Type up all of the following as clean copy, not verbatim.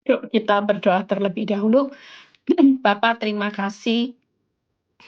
Yuk kita berdoa terlebih dahulu. Bapa, terima kasih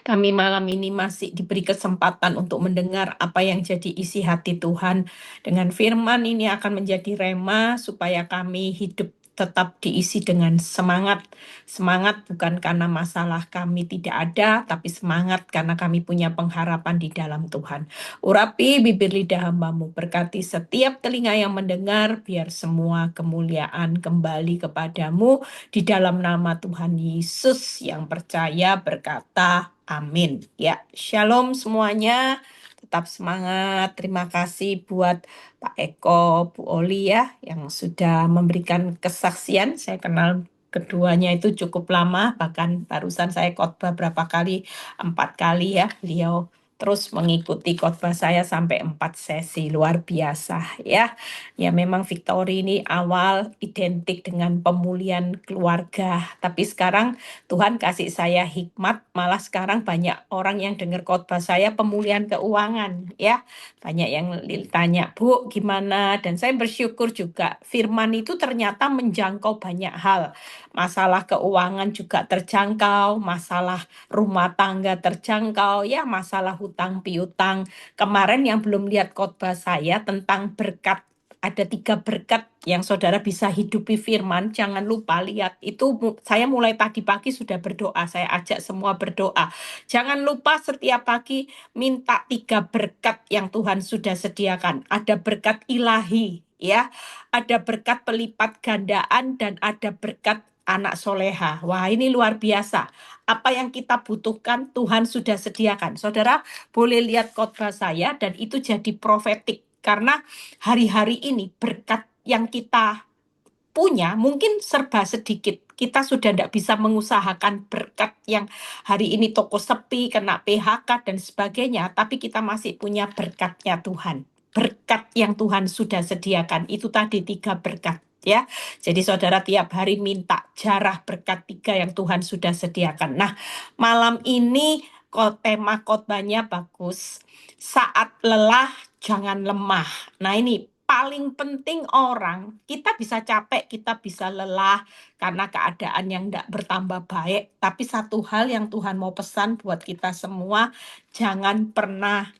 kami malam ini masih diberi kesempatan untuk mendengar apa yang jadi isi hati Tuhan. Dengan firman ini akan menjadi rema supaya kami hidup tetap diisi dengan semangat. Semangat bukan karena masalah kami tidak ada, tapi semangat karena kami punya pengharapan di dalam Tuhan. Urapi bibir lidah hamba-Mu, berkati setiap telinga yang mendengar, biar semua kemuliaan kembali kepadamu. Di dalam nama Tuhan Yesus yang percaya berkata, amin. Ya, shalom semuanya. Tetap semangat. Terima kasih buat Pak Eko, Bu Oli ya, yang sudah memberikan kesaksian. Saya kenal keduanya itu cukup lama, bahkan barusan saya khotbah berapa kali, 4 kali ya, beliau terus mengikuti khotbah saya sampai 4 sesi, luar biasa ya. Ya memang Victory ini awal identik dengan pemulihan keluarga, tapi sekarang Tuhan kasih saya hikmat, malah sekarang banyak orang yang dengar khotbah saya pemulihan keuangan ya. Banyak yang tanya, Bu, gimana? Dan saya bersyukur juga firman itu ternyata menjangkau banyak hal. Masalah keuangan juga terjangkau, masalah rumah tangga terjangkau, ya masalah hutang piutang. Kemarin yang belum lihat khotbah saya tentang berkat, ada 3 berkat yang saudara bisa hidupi firman, jangan lupa lihat. Itu saya mulai tadi pagi sudah berdoa, saya ajak semua berdoa. Jangan lupa setiap pagi minta 3 berkat yang Tuhan sudah sediakan. Ada berkat ilahi, ya, ada berkat pelipat gandaan, dan ada berkat anak soleha. Wah, ini luar biasa. Apa yang kita butuhkan Tuhan sudah sediakan. Saudara boleh lihat khotbah saya, dan itu jadi profetik. Karena hari-hari ini berkat yang kita punya mungkin serba sedikit. Kita sudah tidak bisa mengusahakan berkat yang hari ini toko sepi, kena PHK dan sebagainya, tapi kita masih punya berkatnya Tuhan. Berkat yang Tuhan sudah sediakan, itu tadi 3 berkat. Ya, jadi saudara tiap hari minta jarah berkat 3 yang Tuhan sudah sediakan. Nah, malam ini tema khotbahnya bagus. Saat lelah, jangan lemah. Nah, ini paling penting orang, kita bisa capek, kita bisa lelah karena keadaan yang tidak bertambah baik. Tapi satu hal yang Tuhan mau pesan buat kita semua, jangan pernah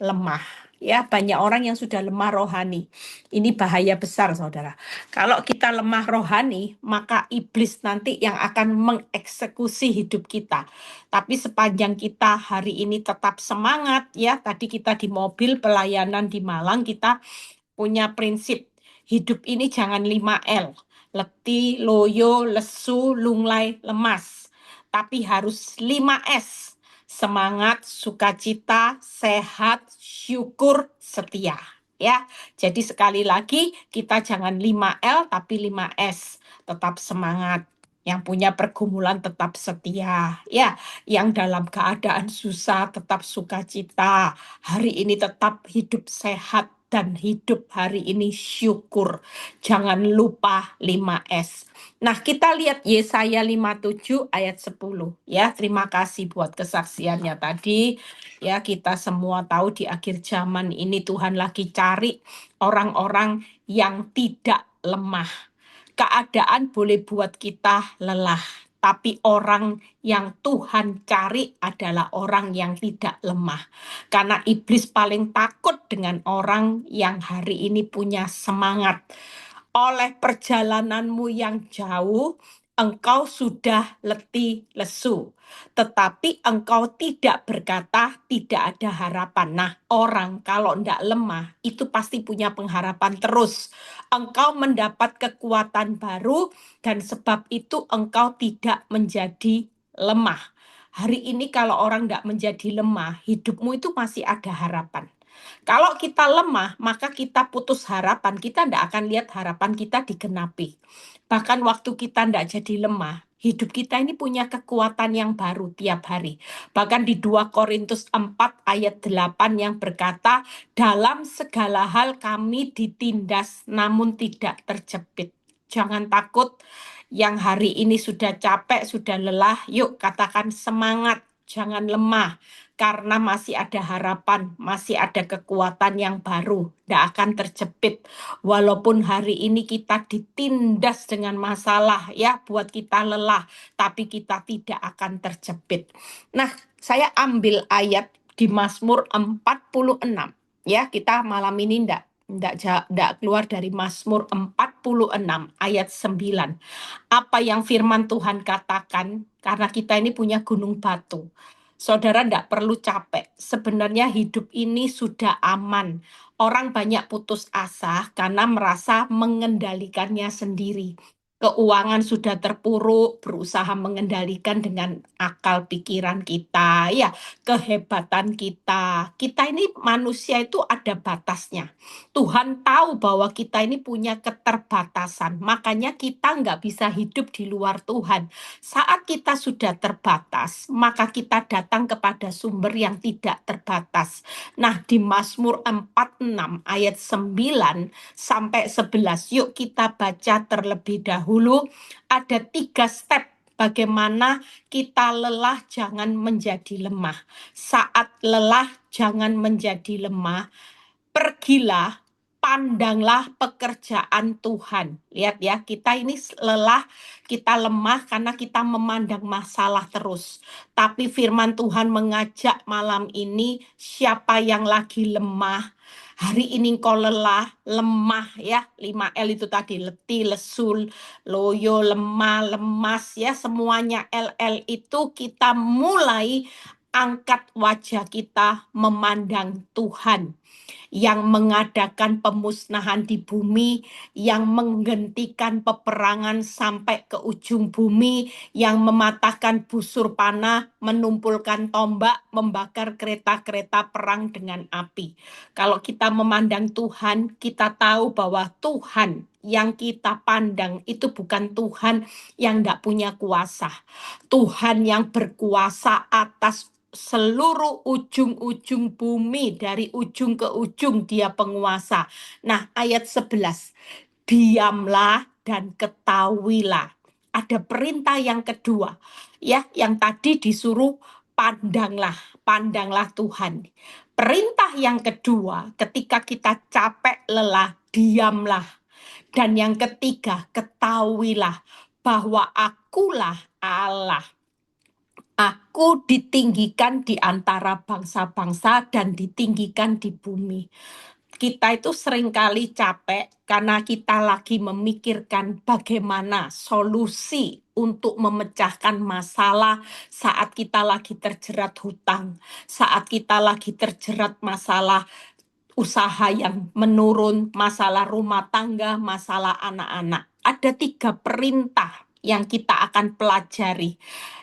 lemah. Ya, banyak orang yang sudah lemah rohani. Ini bahaya besar, saudara. Kalau kita lemah rohani, maka iblis nanti yang akan mengeksekusi hidup kita. Tapi sepanjang kita hari ini tetap semangat, ya, tadi kita di mobil pelayanan di Malang, kita punya prinsip, hidup ini jangan 5L. Letih, loyo, lesu, lunglai, lemas. Tapi harus 5S. Semangat, sukacita, sehat, syukur, setia. Ya, jadi sekali lagi kita jangan 5L tapi 5S. Tetap semangat. Yang punya pergumulan tetap setia. Ya, yang dalam keadaan susah tetap sukacita. Hari ini tetap hidup sehat dan hidup hari ini syukur. Jangan lupa 5S. Nah, kita lihat Yesaya 57 ayat 10 ya. Terima kasih buat kesaksiannya tadi. Ya, kita semua tahu di akhir zaman ini Tuhan lagi cari orang-orang yang tidak lemah. Keadaan boleh buat kita lelah, tapi orang yang Tuhan cari adalah orang yang tidak lemah. Karena iblis paling takut dengan orang yang hari ini punya semangat. Oleh perjalananmu yang jauh, engkau sudah letih lesu. Tetapi engkau tidak berkata tidak ada harapan. Nah, orang kalau tidak lemah, itu pasti punya pengharapan terus. Engkau mendapat kekuatan baru, dan sebab itu engkau tidak menjadi lemah. Hari ini kalau orang tidak menjadi lemah, hidupmu itu masih ada harapan. Kalau kita lemah, maka kita putus harapan. Kita tidak akan lihat harapan kita digenapi. Bahkan waktu kita tidak jadi lemah, hidup kita ini punya kekuatan yang baru tiap hari. Bahkan di 2 Korintus 4 ayat 8 yang berkata, dalam segala hal kami ditindas namun tidak terjepit. Jangan takut, yang hari ini sudah capek, sudah lelah, yuk katakan semangat, jangan lemah. karena masih ada harapan, masih ada kekuatan yang baru, tidak akan terjepit. Walaupun hari ini kita ditindas dengan masalah, ya, buat kita lelah, tapi kita tidak akan terjepit. Nah, saya ambil ayat di Mazmur 46. Ya, kita malam ini tidak keluar dari Mazmur 46 ayat 9. Apa yang firman Tuhan katakan, karena kita ini punya gunung batu. Saudara tidak perlu capek. Sebenarnya hidup ini sudah aman. Orang banyak putus asa karena merasa mengendalikannya sendiri. Keuangan sudah terpuruk, berusaha mengendalikan dengan akal pikiran kita, ya, kehebatan kita. Kita ini manusia itu ada batasnya. Tuhan tahu bahwa kita ini punya keterbatasan, makanya kita nggak bisa hidup di luar Tuhan. Saat kita sudah terbatas, maka kita datang kepada sumber yang tidak terbatas. Nah, di Mazmur 46 ayat 9 sampai 11, yuk kita baca terlebih dahulu. Ada 3 step bagaimana kita lelah jangan menjadi lemah. Saat lelah jangan menjadi lemah. Pergilah, pandanglah pekerjaan Tuhan. Lihat ya, kita ini lelah, kita lemah karena kita memandang masalah terus. Tapi firman Tuhan mengajak malam ini, siapa yang lagi lemah, hari ini kau lelah, lemah ya, 5L itu tadi, letih, lesul, loyo, lemah, lemas ya, semuanya LL itu kita mulai angkat wajah kita memandang Tuhan yang mengadakan pemusnahan di bumi, yang menghentikan peperangan sampai ke ujung bumi, yang mematahkan busur panah, menumpulkan tombak, membakar kereta-kereta perang dengan api. Kalau kita memandang Tuhan, kita tahu bahwa Tuhan yang kita pandang itu bukan Tuhan yang tidak punya kuasa. Tuhan yang berkuasa atas seluruh ujung-ujung bumi, dari ujung ke ujung dia penguasa. Nah, ayat 11, diamlah dan ketahuilah. Ada perintah yang kedua, ya, yang tadi disuruh pandanglah Tuhan. Perintah yang kedua, ketika kita capek lelah, diamlah. Dan yang ketiga, ketahuilah bahwa akulah Allah. Aku ditinggikan di antara bangsa-bangsa dan ditinggikan di bumi. Kita itu seringkali capek karena kita lagi memikirkan bagaimana solusi untuk memecahkan masalah saat kita lagi terjerat hutang, saat kita lagi terjerat masalah usaha yang menurun, masalah rumah tangga, masalah anak-anak. Ada 3 perintah yang kita akan pelajari,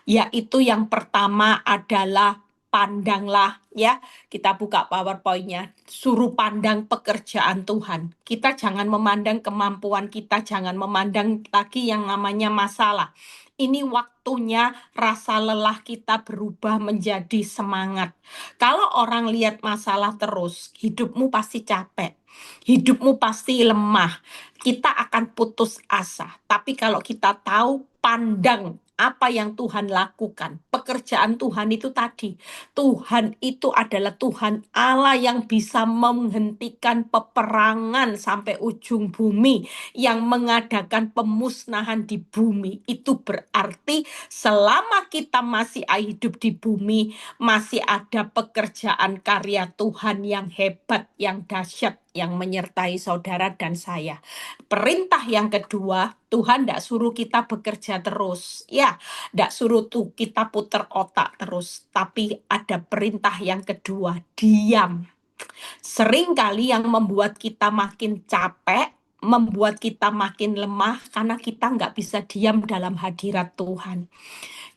yaitu yang pertama adalah pandanglah, ya. Kita buka PowerPoint-nya, suruh pandang pekerjaan Tuhan. Kita jangan memandang kemampuan kita, jangan memandang lagi yang namanya masalah. Ini waktunya rasa lelah kita berubah menjadi semangat. Kalau orang lihat masalah terus, hidupmu pasti capek, hidupmu pasti lemah, kita akan putus asa. Tapi kalau kita tahu, pandang apa yang Tuhan lakukan, pekerjaan Tuhan itu tadi, Tuhan itu adalah Tuhan Allah yang bisa menghentikan peperangan sampai ujung bumi, yang mengadakan pemusnahan di bumi. Itu berarti selama kita masih hidup di bumi, masih ada pekerjaan karya Tuhan yang hebat, yang dahsyat, yang menyertai saudara dan saya. Perintah yang kedua, Tuhan tidak suruh kita bekerja terus. Ya, tidak suruh kita putar otak terus. Tapi ada perintah yang kedua, diam. Seringkali yang membuat kita makin capek, membuat kita makin lemah, karena kita nggak bisa diam dalam hadirat Tuhan.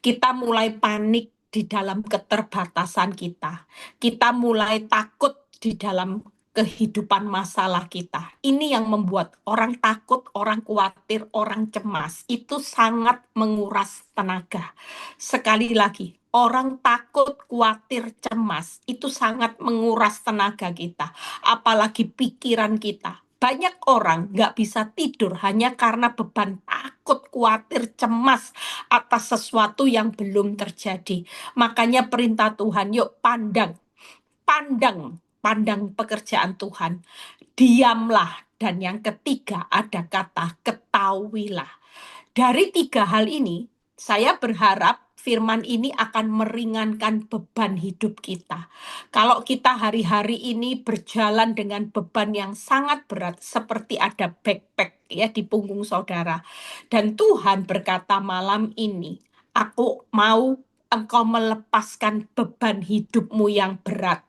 Kita mulai panik di dalam keterbatasan kita. Kita mulai takut di dalam kehidupan masalah kita. Ini yang membuat orang takut, orang khawatir, orang cemas. Itu sangat menguras tenaga. Sekali lagi, orang takut, khawatir, cemas, itu sangat menguras tenaga kita. Apalagi pikiran kita. Banyak orang nggak bisa tidur hanya karena beban takut, khawatir, cemas atas sesuatu yang belum terjadi. Makanya perintah Tuhan, yuk pandang pekerjaan Tuhan. Diamlah. Dan yang ketiga ada kata ketahuilah. Dari 3 hal ini, saya berharap firman ini akan meringankan beban hidup kita. Kalau kita hari-hari ini berjalan dengan beban yang sangat berat, seperti ada backpack ya di punggung saudara. Dan Tuhan berkata malam ini, aku mau engkau melepaskan beban hidupmu yang berat.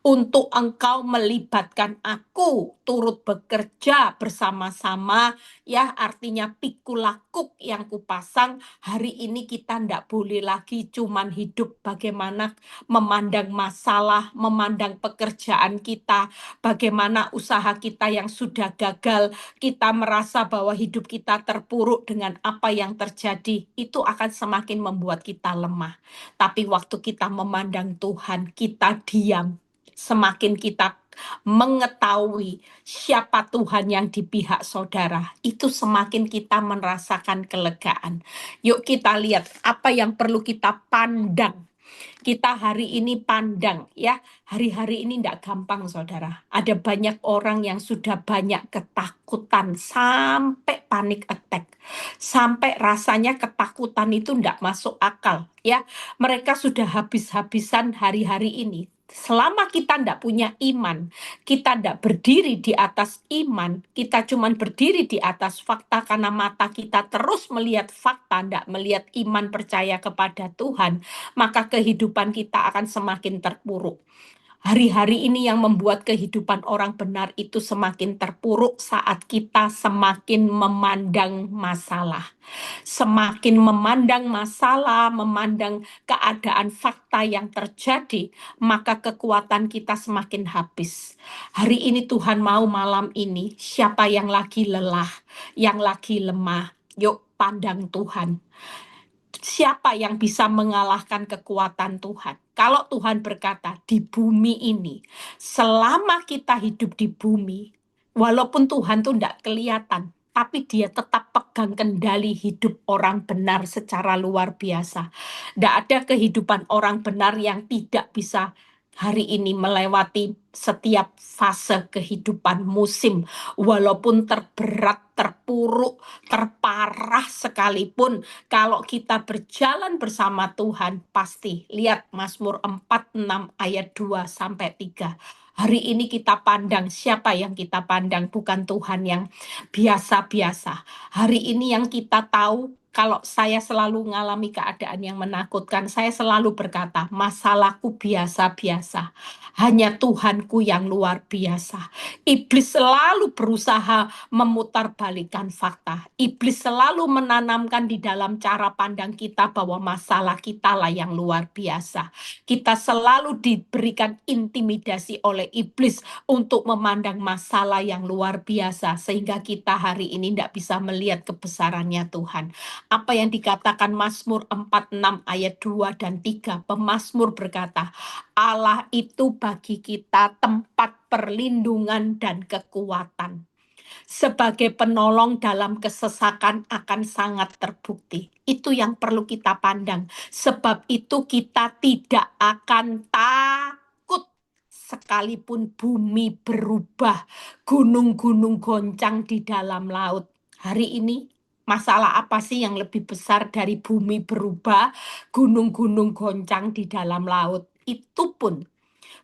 Untuk engkau melibatkan aku turut bekerja bersama-sama. Ya, artinya pikul lakuk yang kupasang, hari ini kita ndak boleh lagi cuman hidup bagaimana memandang masalah, memandang pekerjaan kita, bagaimana usaha kita yang sudah gagal, kita merasa bahwa hidup kita terpuruk dengan apa yang terjadi, itu akan semakin membuat kita lemah. Tapi waktu kita memandang Tuhan, kita diam, semakin kita mengetahui siapa Tuhan yang di pihak saudara, itu semakin kita merasakan kelegaan. Yuk kita lihat apa yang perlu kita pandang. Kita hari ini pandang ya, hari-hari ini tidak gampang saudara. Ada banyak orang yang sudah banyak ketakutan sampai panic attack. Sampai rasanya ketakutan itu tidak masuk akal ya. Mereka sudah habis-habisan hari-hari ini. Selama kita tidak punya iman, kita tidak berdiri di atas iman, kita cuma berdiri di atas fakta karena mata kita terus melihat fakta, tidak melihat iman percaya kepada Tuhan, maka kehidupan kita akan semakin terpuruk. Hari-hari ini yang membuat kehidupan orang benar itu semakin terpuruk saat kita semakin memandang masalah. Semakin memandang masalah, memandang keadaan fakta yang terjadi, maka kekuatan kita semakin habis. Hari ini Tuhan mau malam ini, siapa yang lagi lelah, yang lagi lemah, yuk pandang Tuhan. Siapa yang bisa mengalahkan kekuatan Tuhan? Kalau Tuhan berkata, di bumi ini, selama kita hidup di bumi, walaupun Tuhan tuh tidak kelihatan, tapi dia tetap pegang kendali hidup orang benar secara luar biasa. Tidak ada kehidupan orang benar yang tidak bisa hari ini melewati setiap fase kehidupan musim, walaupun terberat, terpuruk, terparah sekalipun, kalau kita berjalan bersama Tuhan, pasti lihat Mazmur 46 ayat 2 sampai 3. Hari ini kita pandang, siapa yang kita pandang, bukan Tuhan yang biasa-biasa. Hari ini yang kita tahu, kalau saya selalu mengalami keadaan yang menakutkan, saya selalu berkata, masalahku biasa-biasa. Hanya Tuhanku yang luar biasa. Iblis selalu berusaha memutarbalikkan fakta. Iblis selalu menanamkan di dalam cara pandang kita bahwa masalah kita lah yang luar biasa. Kita selalu diberikan intimidasi oleh iblis untuk memandang masalah yang luar biasa, sehingga kita hari ini tidak bisa melihat kebesarannya Tuhan. Apa yang dikatakan Mazmur 46 ayat 2 dan 3, pemazmur berkata, Allah itu bagi kita tempat perlindungan dan kekuatan. Sebagai penolong dalam kesesakan akan sangat terbukti. Itu yang perlu kita pandang. Sebab itu kita tidak akan takut sekalipun bumi berubah, gunung-gunung goncang di dalam laut. Hari ini masalah apa sih yang lebih besar dari bumi berubah, gunung-gunung goncang di dalam laut? Itu pun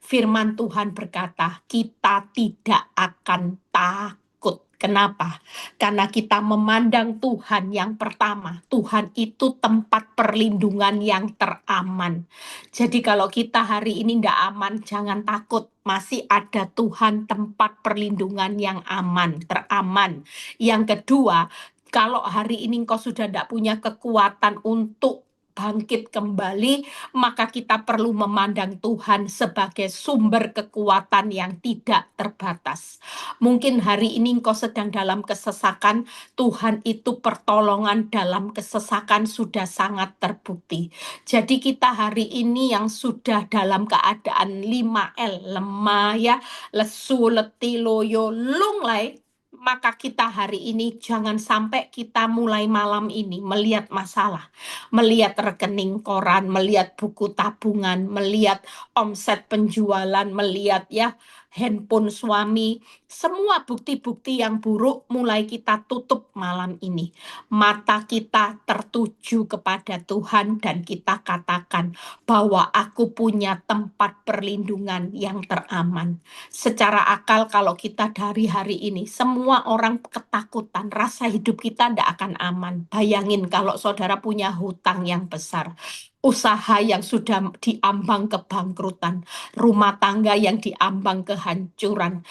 firman Tuhan berkata, kita tidak akan takut. Kenapa? Karena kita memandang Tuhan yang pertama. Tuhan itu tempat perlindungan yang teraman. Jadi kalau kita hari ini tidak aman, jangan takut. Masih ada Tuhan tempat perlindungan yang aman, teraman. Yang kedua, kalau hari ini engkau sudah tidak punya kekuatan untuk bangkit kembali, maka kita perlu memandang Tuhan sebagai sumber kekuatan yang tidak terbatas. Mungkin hari ini engkau sedang dalam kesesakan, Tuhan itu pertolongan dalam kesesakan sudah sangat terbukti. Jadi kita hari ini yang sudah dalam keadaan 5L, lemah ya, lesu, letih, loyo, lunglai, Maka kita hari ini jangan sampai kita mulai malam ini melihat masalah, melihat rekening koran, melihat buku tabungan, melihat omset penjualan, melihat ya handphone suami, semua bukti-bukti yang buruk mulai kita tutup malam ini. Mata kita tertuju kepada Tuhan dan kita katakan bahwa aku punya tempat perlindungan yang teraman. Secara akal kalau kita dari hari ini, semua orang ketakutan, rasa hidup kita tidak akan aman. Bayangin kalau saudara punya hutang yang besar, usaha yang sudah diambang kebangkrutan, rumah tangga yang diambang kehancuran,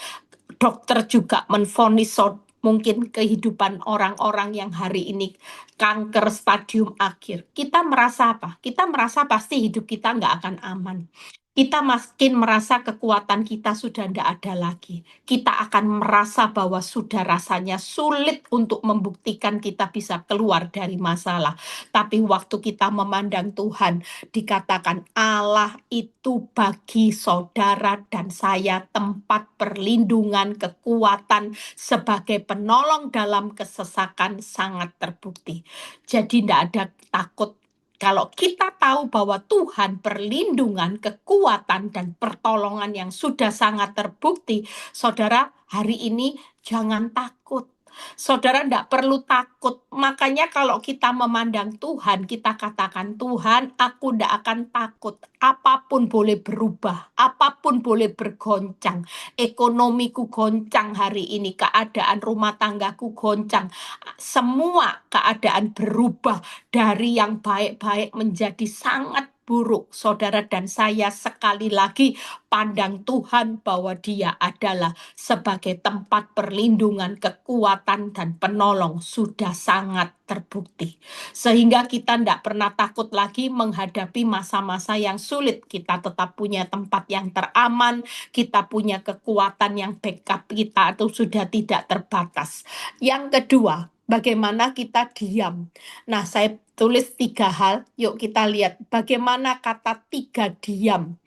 dokter juga menvonis mungkin kehidupan orang-orang yang hari ini kanker stadium akhir. Kita merasa apa? Kita merasa pasti hidup kita nggak akan aman. Kita makin merasa kekuatan kita sudah tidak ada lagi. Kita akan merasa bahwa sudah rasanya sulit untuk membuktikan kita bisa keluar dari masalah. Tapi waktu kita memandang Tuhan, dikatakan Allah itu bagi saudara dan saya tempat perlindungan, kekuatan sebagai penolong dalam kesesakan sangat terbukti. Jadi tidak ada takut. Kalau kita tahu bahwa Tuhan perlindungan, kekuatan, dan pertolongan yang sudah sangat terbukti, saudara hari ini jangan takut. Saudara tidak perlu takut. Makanya kalau kita memandang Tuhan, kita katakan, Tuhan, aku tidak akan takut. Apapun boleh berubah, apapun boleh bergoncang. Ekonomiku goncang hari ini, keadaan rumah tanggaku goncang. Semua keadaan berubah dari yang baik-baik menjadi sangat buruk. Saudara dan saya sekali lagi pandang Tuhan bahwa Dia adalah sebagai tempat perlindungan, kekuatan, dan penolong sudah sangat terbukti. Sehingga kita tidak pernah takut lagi menghadapi masa-masa yang sulit. Kita tetap punya tempat yang teraman, kita punya kekuatan yang backup kita itu sudah tidak terbatas. Yang kedua, bagaimana kita diam. Nah, saya tulis 3 hal. Yuk kita lihat bagaimana kata 3 diam.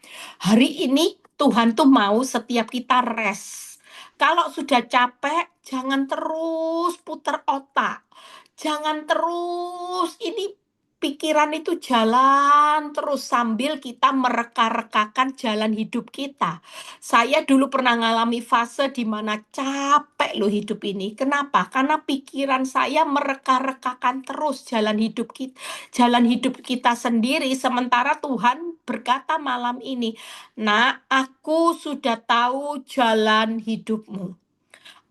Hari ini Tuhan tuh mau setiap kita rest. Kalau sudah capek, jangan terus putar otak. Jangan terus ini pikiran itu jalan terus sambil kita mereka-rekakan jalan hidup kita. Saya dulu pernah ngalami fase di mana capek loh hidup ini. Kenapa? Karena pikiran saya mereka-rekakan terus jalan hidup kita sendiri. Sementara Tuhan berkata malam ini, "Nah, aku sudah tahu jalan hidupmu.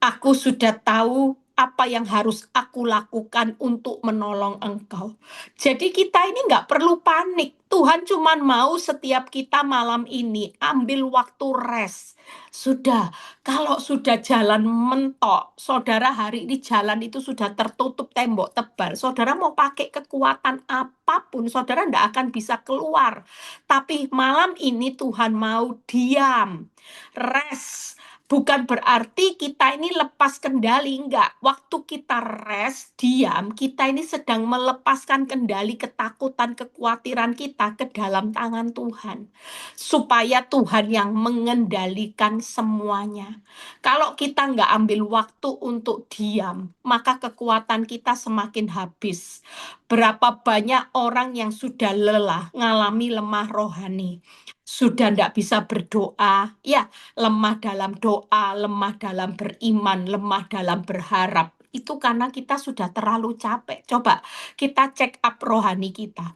Aku sudah tahu apa yang harus aku lakukan untuk menolong engkau." Jadi kita ini nggak perlu panik. Tuhan cuma mau setiap kita malam ini ambil waktu rest. Sudah, kalau sudah jalan mentok, saudara hari ini jalan itu sudah tertutup tembok tebal. Saudara mau pakai kekuatan apapun, saudara nggak akan bisa keluar. Tapi malam ini Tuhan mau diam, rest. Bukan berarti kita ini lepas kendali, enggak. Waktu kita rest, diam, kita ini sedang melepaskan kendali ketakutan, kekhawatiran kita ke dalam tangan Tuhan. Supaya Tuhan yang mengendalikan semuanya. Kalau kita enggak ambil waktu untuk diam, maka kekuatan kita semakin habis. Berapa banyak orang yang sudah lelah, ngalami lemah rohani. Sudah enggak bisa berdoa, ya, lemah dalam doa, lemah dalam beriman, lemah dalam berharap. Itu karena kita sudah terlalu capek. Coba kita check up rohani kita.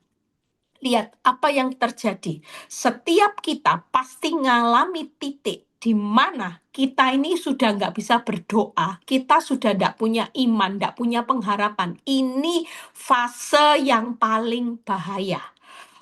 Lihat apa yang terjadi. Setiap kita pasti ngalami titik di mana kita ini sudah nggak bisa berdoa. Kita sudah nggak punya iman, nggak punya pengharapan. Ini fase yang paling bahaya.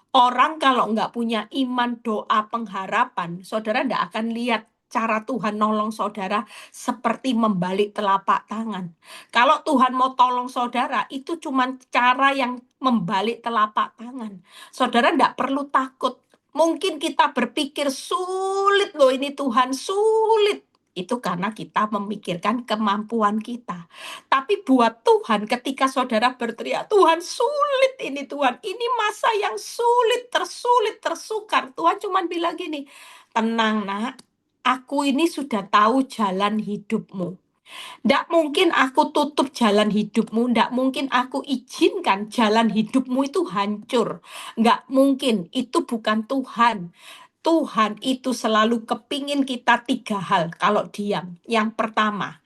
Orang kalau nggak punya iman, doa, pengharapan, saudara nggak akan lihat cara Tuhan nolong saudara seperti membalik telapak tangan. Kalau Tuhan mau tolong saudara, itu cuma cara yang membalik telapak tangan. Saudara nggak perlu takut. Mungkin kita berpikir sulit loh ini Tuhan, sulit. Itu karena kita memikirkan kemampuan kita. Tapi buat Tuhan ketika saudara berteriak, Tuhan sulit ini Tuhan, ini masa yang sulit, tersukar. Tuhan cuma bilang gini, tenang nak, aku ini sudah tahu jalan hidupmu. Nggak mungkin aku tutup jalan hidupmu, nggak mungkin aku izinkan jalan hidupmu itu hancur. Nggak mungkin, itu bukan Tuhan. Tuhan itu selalu kepingin kita 3 hal kalau diam. Yang pertama,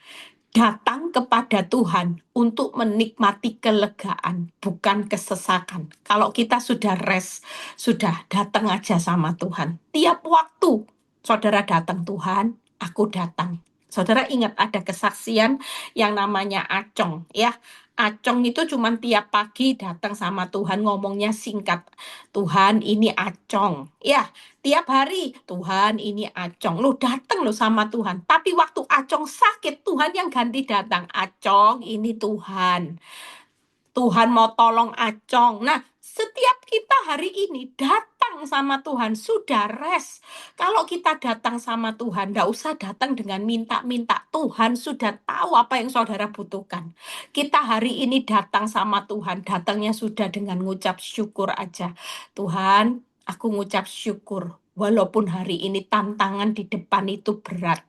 datang kepada Tuhan untuk menikmati kelegaan, bukan kesesakan. Kalau kita sudah rest, sudah datang aja sama Tuhan. Tiap waktu saudara datang Tuhan, aku datang. Saudara ingat ada kesaksian yang namanya Acong, ya. Acong itu cuma tiap pagi datang sama Tuhan, ngomongnya singkat. Tuhan, ini Acong. Ya, tiap hari, Tuhan ini Acong. Lu datang lo sama Tuhan. Tapi waktu Acong sakit, Tuhan yang ganti datang. Acong, ini Tuhan. Tuhan mau tolong Acong. Nah, setiap kita hari ini datang sama Tuhan, sudah rest. Kalau kita datang sama Tuhan, nggak usah datang dengan minta-minta. Tuhan sudah tahu apa yang saudara butuhkan. Kita hari ini datang sama Tuhan, datangnya sudah dengan ngucap syukur aja. Tuhan, aku ngucap syukur. Walaupun hari ini tantangan di depan itu berat,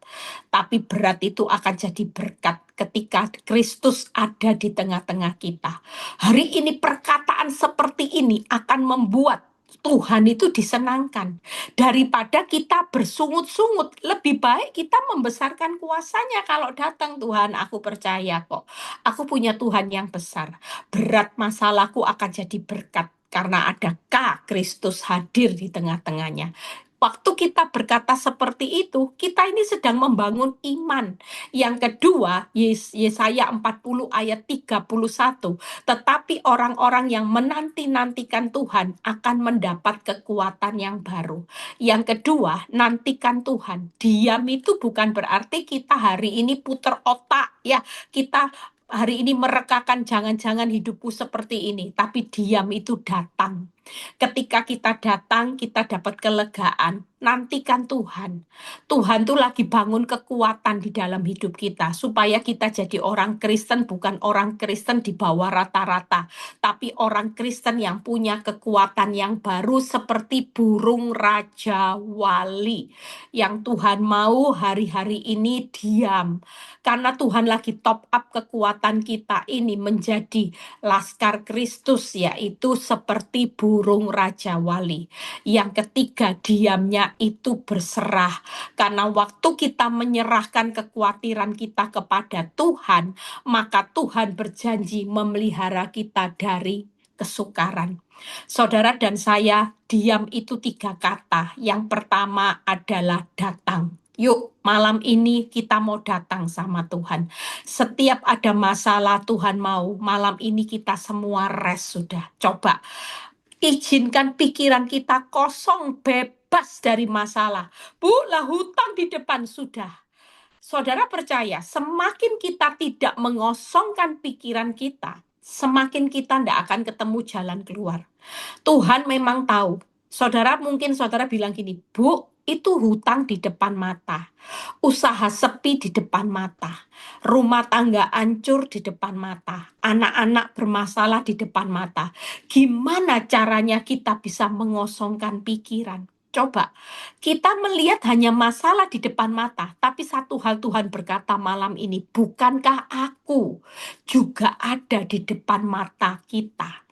tapi berat itu akan jadi berkat ketika Kristus ada di tengah-tengah kita. Hari ini perkataan seperti ini akan membuat Tuhan itu disenangkan. Daripada kita bersungut-sungut, lebih baik kita membesarkan kuasanya. Kalau datang Tuhan, aku percaya kok. Aku punya Tuhan yang besar. Berat masalahku akan jadi berkat. Karena adakah Kristus hadir di tengah-tengahnya. Waktu kita berkata seperti itu, kita ini sedang membangun iman. Yang kedua, Yesaya 40 ayat 31. Tetapi orang-orang yang menanti-nantikan Tuhan akan mendapat kekuatan yang baru. Yang kedua, nantikan Tuhan. Diam itu bukan berarti kita hari ini puter otak, ya. Kita hari ini merekakan jangan-jangan hidupku seperti ini. Tapi diam itu datang. Ketika kita datang, kita dapat kelegaan. Nantikan Tuhan. Tuhan tuh lagi bangun kekuatan di dalam hidup kita. Supaya kita jadi orang Kristen, bukan orang Kristen di bawah rata-rata. Tapi orang Kristen yang punya kekuatan yang baru seperti burung Raja Wali. Yang Tuhan mau hari-hari ini diam. Karena Tuhan lagi top up kekuatan kita ini menjadi Laskar Kristus, yaitu seperti burung Raja Wali. Yang ketiga, diamnya itu berserah. Karena waktu kita menyerahkan kekhawatiran kita kepada Tuhan, maka Tuhan berjanji memelihara kita dari kesukaran. Saudara dan saya, diam itu 3 kata. Yang pertama adalah datang. Yuk, malam ini kita mau datang sama Tuhan. Setiap ada masalah, Tuhan mau malam ini kita semua rest sudah. Coba izinkan pikiran kita kosong, bebas dari masalah. Bu, lah hutang di depan sudah. Saudara percaya, semakin kita tidak mengosongkan pikiran kita, semakin kita tidak akan ketemu jalan keluar. Tuhan memang tahu. Mungkin saudara bilang gini, Bu, itu hutang di depan mata. Usaha sepi di depan mata. Rumah tangga hancur di depan mata. Anak-anak bermasalah di depan mata. Gimana caranya kita bisa mengosongkan pikiran? Coba, kita melihat hanya masalah di depan mata. Tapi satu hal Tuhan berkata malam ini, bukankah aku juga ada di depan mata kita?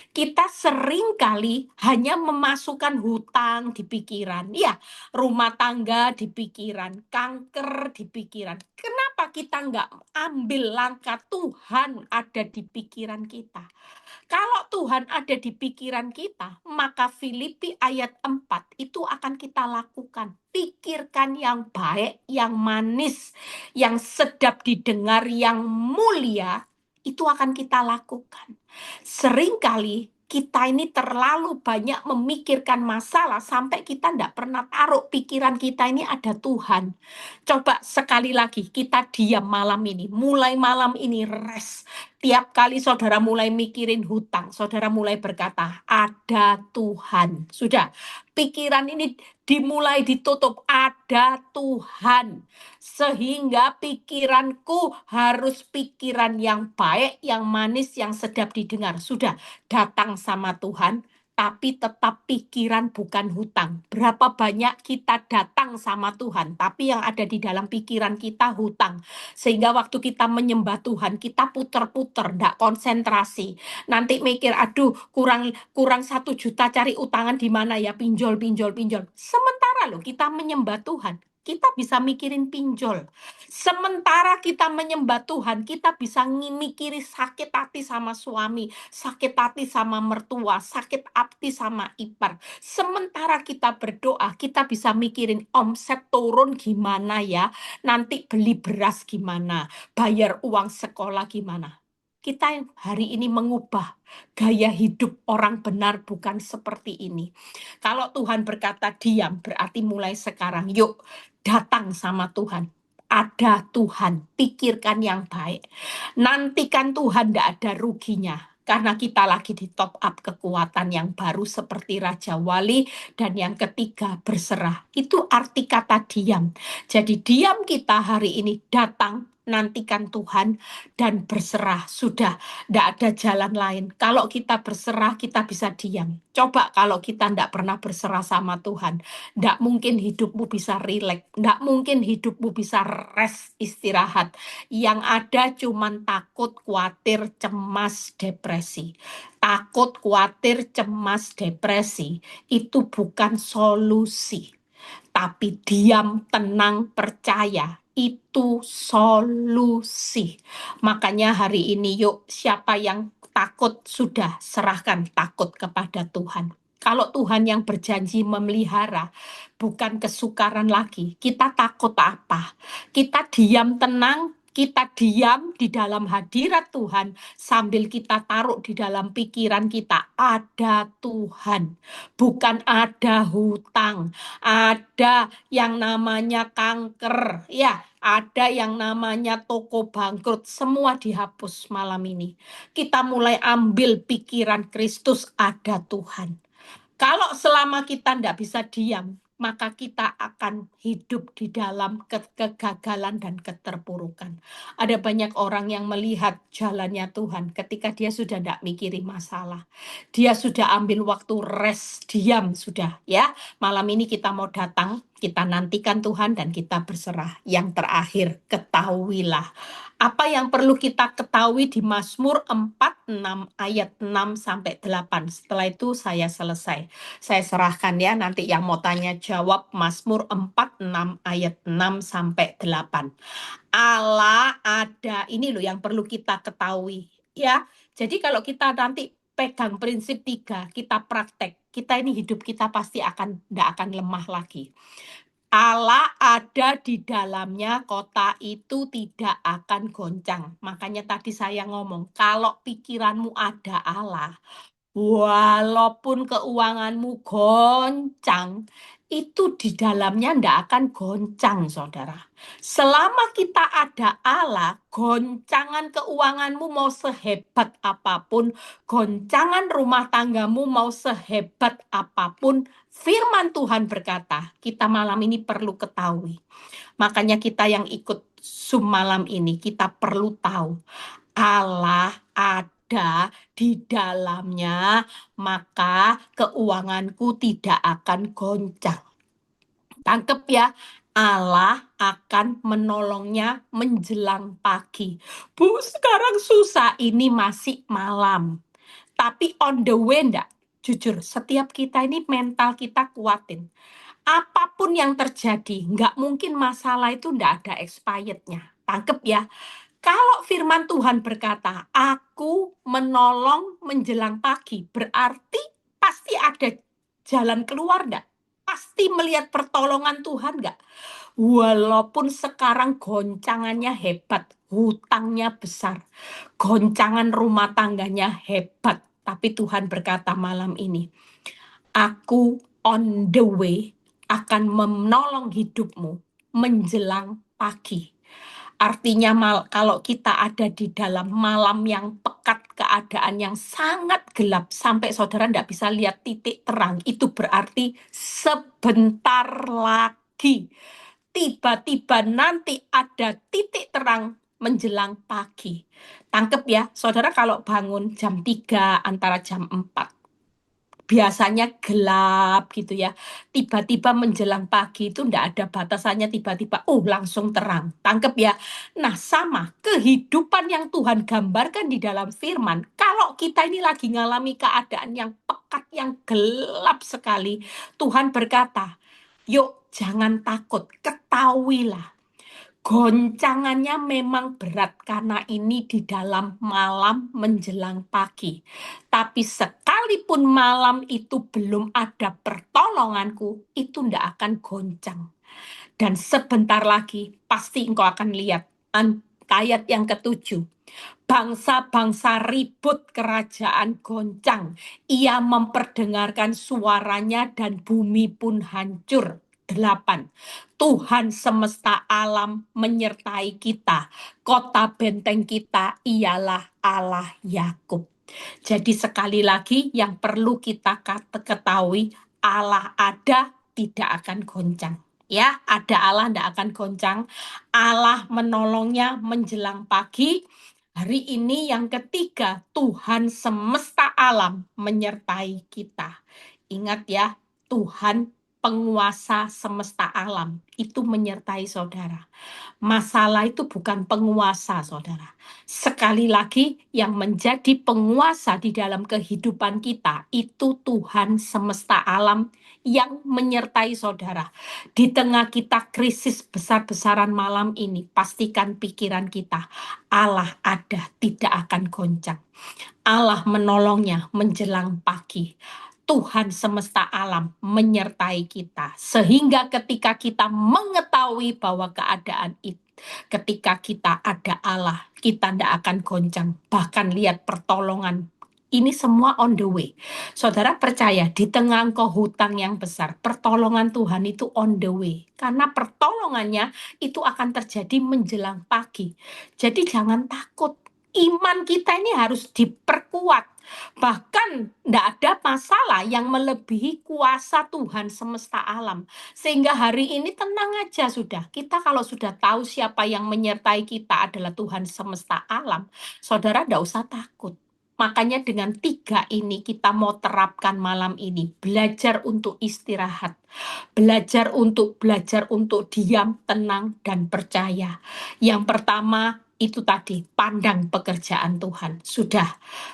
Kita sering kali hanya memasukkan hutang di pikiran. Ya, rumah tangga di pikiran, kanker di pikiran. Kenapa kita nggak ambil langkah Tuhan ada di pikiran kita? Kalau Tuhan ada di pikiran kita, maka Filipi ayat 4 itu akan kita lakukan. Pikirkan yang baik, yang manis, yang sedap didengar, yang mulia, itu akan kita lakukan. Seringkali kita ini terlalu banyak memikirkan masalah sampai kita tidak pernah taruh pikiran kita ini ada Tuhan. Coba sekali lagi kita diam malam ini, mulai malam ini rest. Tiap kali saudara mulai mikirin hutang, saudara mulai berkata, ada Tuhan. Sudah, pikiran ini dimulai ditutup, ada Tuhan. Sehingga pikiranku harus pikiran yang baik, yang manis, yang sedap didengar. Sudah, datang sama Tuhan, tapi tetap pikiran bukan hutang. Berapa banyak kita datang sama Tuhan, tapi yang ada di dalam pikiran kita hutang. Sehingga waktu kita menyembah Tuhan, kita puter-puter, ndak konsentrasi. Nanti mikir, aduh kurang kurang 1 juta, cari utangan di mana ya, pinjol, pinjol, pinjol. Sementara loh kita menyembah Tuhan, kita bisa mikirin pinjol. Sementara kita menyembah Tuhan, kita bisa mikiri sakit hati sama suami, sakit hati sama mertua, sakit hati sama ipar. Sementara kita berdoa, kita bisa mikirin omset turun gimana ya, nanti beli beras gimana, bayar uang sekolah gimana. Kita hari ini mengubah gaya hidup orang benar bukan seperti ini. Kalau Tuhan berkata diam, berarti mulai sekarang yuk datang sama Tuhan. Ada Tuhan, pikirkan yang baik. Nantikan Tuhan, tidak ada ruginya. Karena kita lagi di top up kekuatan yang baru seperti Raja Wali. Dan yang ketiga, berserah. Itu arti kata diam. Jadi diam kita hari ini datang, nantikan Tuhan, dan berserah. Sudah, tidak ada jalan lain. Kalau kita berserah, kita bisa diam. Coba kalau kita tidak pernah berserah sama Tuhan, tidak mungkin hidupmu bisa rileks, tidak mungkin hidupmu bisa rest, istirahat. Yang ada cuman takut, khawatir, cemas, depresi. Takut, khawatir, cemas, depresi itu bukan solusi. Tapi diam, tenang, percaya itu solusi. Makanya hari ini yuk, siapa yang takut sudah serahkan takut kepada Tuhan. Kalau Tuhan yang berjanji memelihara, bukan kesukaran lagi. Kita takut apa? Kita diam tenang, kita diam di dalam hadirat Tuhan, sambil kita taruh di dalam pikiran kita, ada Tuhan. Bukan ada hutang, ada yang namanya kanker, ya, ada yang namanya toko bangkrut, semua dihapus malam ini. Kita mulai ambil pikiran Kristus, ada Tuhan. Kalau selama kita tidak bisa diam, maka kita akan hidup di dalam kegagalan dan keterpurukan. Ada banyak orang yang melihat jalannya Tuhan ketika dia sudah tidak mikirin masalah. Dia sudah ambil waktu rest, diam sudah ya. Malam ini kita mau datang, kita nantikan Tuhan dan kita berserah. Yang terakhir, ketahuilah. Apa yang perlu kita ketahui di Mazmur 46 ayat 6 sampai 8. Setelah itu saya selesai. Saya serahkan ya, nanti yang mau tanya jawab Mazmur 46 ayat 6 sampai 8. Allah ada, ini loh yang perlu kita ketahui ya. Jadi kalau kita nanti pegang prinsip 3, kita praktek, kita ini hidup kita pasti tidak akan lemah lagi. Allah ada di dalamnya, kota itu tidak akan goncang. Makanya tadi saya ngomong, kalau pikiranmu ada Allah, walaupun keuanganmu goncang, itu di dalamnya tidak akan goncang, saudara. Selama kita ada Allah, goncangan keuanganmu mau sehebat apapun, goncangan rumah tanggamu mau sehebat apapun, firman Tuhan berkata, kita malam ini perlu ketahui. Makanya kita yang ikut Zoom malam ini, kita perlu tahu Allah ada di dalamnya, maka keuanganku tidak akan goncang. Tangkep ya, Allah akan menolongnya menjelang pagi. Bu, sekarang susah, ini masih malam. Tapi on the way enggak? Jujur, setiap kita ini mental kita kuatin. Apapun yang terjadi, nggak mungkin masalah itu nggak ada expirednya. Tangkep ya. Kalau firman Tuhan berkata, aku menolong menjelang pagi, berarti pasti ada jalan keluar enggak? Pasti melihat pertolongan Tuhan enggak? Walaupun sekarang goncangannya hebat, hutangnya besar, goncangan rumah tangganya hebat, tapi Tuhan berkata malam ini, aku on the way akan menolong hidupmu menjelang pagi. Artinya kalau kita ada di dalam malam yang pekat, keadaan yang sangat gelap, sampai saudara tidak bisa lihat titik terang, itu berarti sebentar lagi, tiba-tiba nanti ada titik terang menjelang pagi. Tangkep ya, saudara kalau bangun jam 3 antara jam 4. biasanya gelap gitu ya. Tiba-tiba menjelang pagi itu ndak ada batasannya, tiba-tiba langsung terang. Tangkep ya. Nah, sama kehidupan yang Tuhan gambarkan di dalam firman. Kalau kita ini lagi ngalami keadaan yang pekat, yang gelap sekali, Tuhan berkata, "Yuk, jangan takut, ketahuilah goncangannya memang berat karena ini di dalam malam menjelang pagi. Tapi sekalipun malam itu belum ada pertolonganku, itu ndak akan goncang. Dan sebentar lagi pasti engkau akan lihat ayat yang ketujuh. Bangsa-bangsa ribut, kerajaan goncang. Ia memperdengarkan suaranya dan bumi pun hancur. 8. Tuhan semesta alam menyertai kita. Kota benteng kita ialah Allah Yakub. Jadi sekali lagi yang perlu kita ketahui, Allah ada, tidak akan goncang. Ya, ada Allah, tidak akan goncang. Allah menolongnya menjelang pagi. Hari ini yang ketiga, Tuhan semesta alam menyertai kita. Ingat ya, Tuhan penguasa semesta alam itu menyertai saudara. Masalah itu bukan penguasa, saudara. Sekali lagi, yang menjadi penguasa di dalam kehidupan kita itu Tuhan semesta alam yang menyertai saudara. Di tengah kita krisis besar-besaran malam ini, pastikan pikiran kita, Allah ada, tidak akan goncang. Allah menolongnya menjelang pagi. Tuhan semesta alam menyertai kita. Sehingga ketika kita mengetahui bahwa keadaan itu, ketika kita ada Allah, kita tidak akan goncang. Bahkan lihat pertolongan. Ini semua on the way. Saudara percaya, di tengah engkau hutang yang besar, pertolongan Tuhan itu on the way. Karena pertolongannya itu akan terjadi menjelang pagi. Jadi jangan takut. Iman kita ini harus diperkuat. Bahkan tidak ada masalah yang melebihi kuasa Tuhan semesta alam. Sehingga hari ini tenang aja sudah. Kita kalau sudah tahu siapa yang menyertai kita adalah Tuhan semesta alam, saudara tidak usah takut. Makanya dengan 3 ini kita mau terapkan malam ini. Belajar untuk istirahat. Belajar untuk diam, tenang, dan percaya. Yang pertama, itu tadi, pandang pekerjaan Tuhan. Sudah,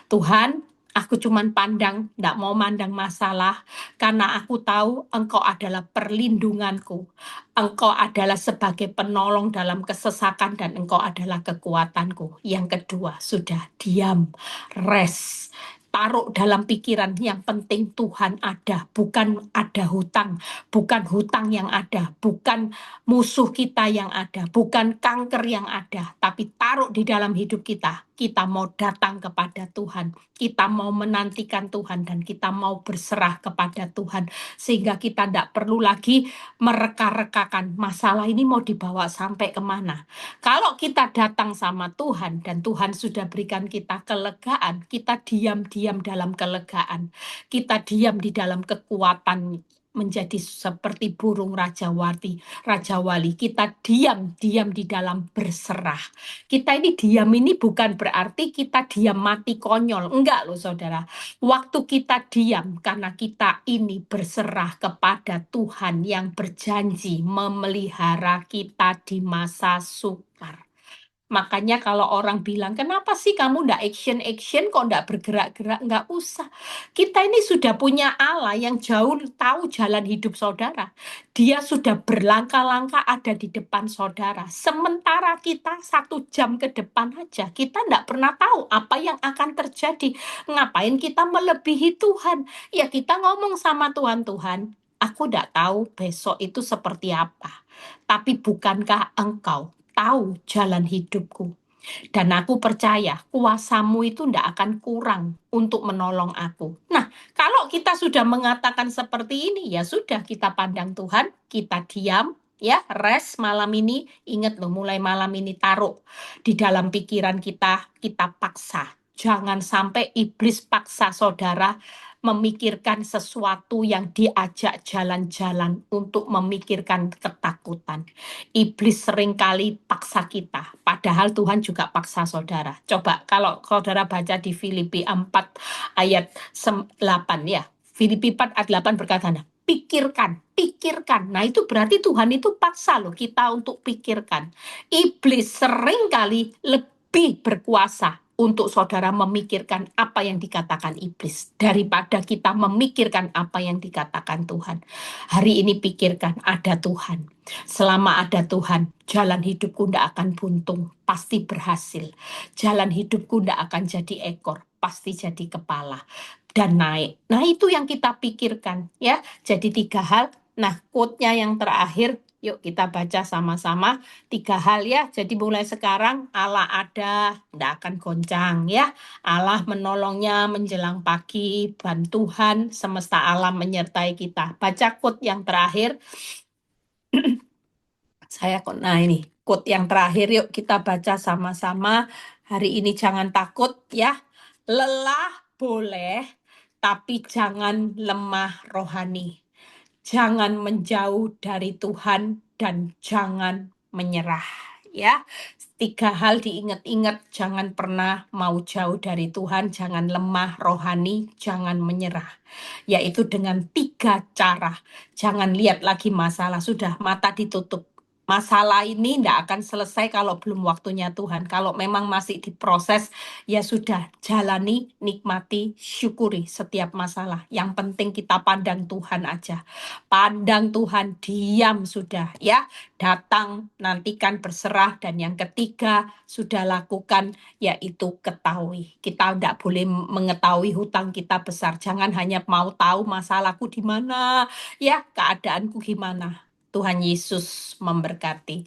Tuhan, aku cuman pandang, tidak mau mandang masalah, karena aku tahu Engkau adalah perlindunganku. Engkau adalah sebagai penolong dalam kesesakan dan Engkau adalah kekuatanku. Yang kedua, sudah diam, rest. Taruh dalam pikiran yang penting Tuhan ada, bukan ada hutang, bukan hutang yang ada, bukan musuh kita yang ada, bukan kanker yang ada, tapi taruh di dalam hidup kita. Kita mau datang kepada Tuhan, kita mau menantikan Tuhan, dan kita mau berserah kepada Tuhan, sehingga kita tidak perlu lagi mereka-rekakan masalah ini mau dibawa sampai kemana. Kalau kita datang sama Tuhan, dan Tuhan sudah berikan kita kelegaan, kita diam-diam dalam kelegaan, kita diam di dalam kekuatan, menjadi seperti burung Raja Wali. Kita diam di dalam berserah. Kita ini diam ini bukan berarti kita diam mati konyol. Enggak loh saudara. Waktu kita diam karena kita ini berserah kepada Tuhan yang berjanji memelihara kita di masa sukar. Makanya kalau orang bilang, kenapa sih kamu ndak action kok ndak bergerak-gerak? Nggak usah. Kita ini sudah punya Allah yang jauh tahu jalan hidup saudara. Dia sudah berlangkah-langkah ada di depan saudara. Sementara kita 1 jam ke depan aja, kita ndak pernah tahu apa yang akan terjadi. Ngapain kita melebihi Tuhan? Ya kita ngomong sama Tuhan, Tuhan, aku ndak tahu besok itu seperti apa. Tapi bukankah Engkau tahu jalan hidupku? Dan aku percaya kuasamu itu tidak akan kurang untuk menolong aku. Nah, kalau kita sudah mengatakan seperti ini, ya sudah, kita pandang Tuhan, kita diam, ya, rest malam ini. Ingat loh, mulai malam ini taruh di dalam pikiran kita paksa. Jangan sampai iblis paksa saudara memikirkan sesuatu yang diajak jalan-jalan untuk memikirkan ketakutan. Iblis seringkali paksa kita, padahal Tuhan juga paksa saudara. Coba kalau saudara baca di Filipi 4 ayat 8 ya. Filipi 4 ayat 8 berkata, nah, pikirkan. Nah itu berarti Tuhan itu paksa loh kita untuk pikirkan. Iblis seringkali lebih berkuasa untuk saudara memikirkan apa yang dikatakan iblis daripada kita memikirkan apa yang dikatakan Tuhan. Hari ini pikirkan ada Tuhan. Selama ada Tuhan, jalan hidupku tidak akan buntung, pasti berhasil. Jalan hidupku tidak akan jadi ekor, pasti jadi kepala dan naik. Nah, itu yang kita pikirkan ya. Jadi 3 hal. Nah, quote-nya yang terakhir, yuk kita baca sama-sama. 3 hal ya. Jadi mulai sekarang Allah ada, tidak akan goncang ya. Allah menolongnya menjelang pagi, bantuan semesta alam menyertai kita. Baca quote yang terakhir. Nah ini quote yang terakhir, yuk kita baca sama-sama. Hari ini jangan takut ya. Lelah boleh, tapi jangan lemah rohani. Jangan menjauh dari Tuhan dan jangan menyerah. Ya, 3 hal diingat-ingat, jangan pernah mau jauh dari Tuhan, jangan lemah rohani, jangan menyerah. Yaitu dengan 3 cara. Jangan lihat lagi masalah, sudah mata ditutup. Masalah ini tidak akan selesai kalau belum waktunya Tuhan. Kalau memang masih diproses, ya sudah, jalani, nikmati, syukuri setiap masalah. Yang penting kita pandang Tuhan aja. Pandang Tuhan, diam sudah ya. Datang, nantikan, berserah. Dan yang ketiga, sudah lakukan, yaitu ketahui. Kita tidak boleh mengetahui hutang kita besar. Jangan hanya mau tahu masalahku di mana, ya keadaanku gimana. Tuhan Yesus memberkati.